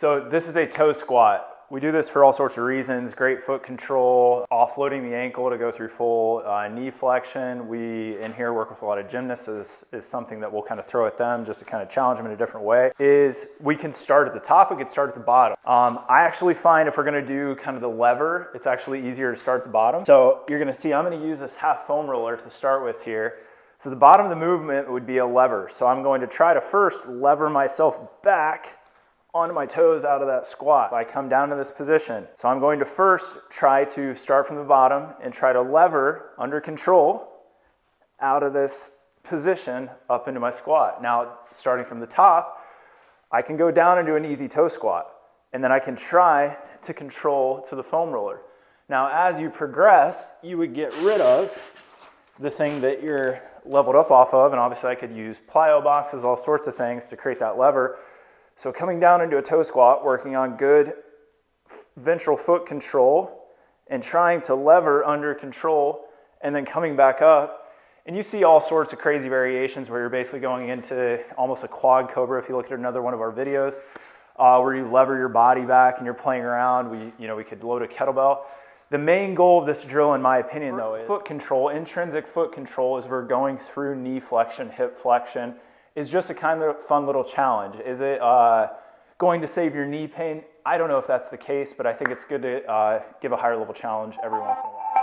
So this is a toe squat. We do this for all sorts of reasons: great foot control, offloading the ankle to go through full knee flexion. We in here work with a lot of gymnasts, so this is something that we'll kind of throw at them just to kind of challenge them in a different way. Is we can start at the top, we can start at the bottom. I actually find if we're gonna do kind of the lever, it's actually easier to start at the bottom. So you're gonna see I'm gonna use this half foam roller to start with here. So the bottom of the movement would be a lever. So I'm going to try to first lever myself back onto my toes out of that squat. I come down to this position. So I'm going to first try to start from the bottom and try to lever under control out of this position up into my squat. Now, starting from the top, I can go down and do an easy toe squat, and then I can try to control to the foam roller. Now, as you progress, you would get rid of the thing that you're leveled up off of, and obviously I could use plyo boxes, all sorts of things to create that lever. So coming down into a toe squat, working on good ventral foot control and trying to lever under control, and then coming back up. And you see all sorts of crazy variations where you're basically going into almost a quad cobra if you look at another one of our videos, where you lever your body back and you're playing around. We could load a kettlebell. The main goal of this drill, in my opinion, though, is foot control. Intrinsic foot control as we're going through knee flexion, hip flexion. Is just a kind of fun little challenge. Is it going to save your knee pain? I don't know if that's the case, but I think it's good to give a higher level challenge every once in a while.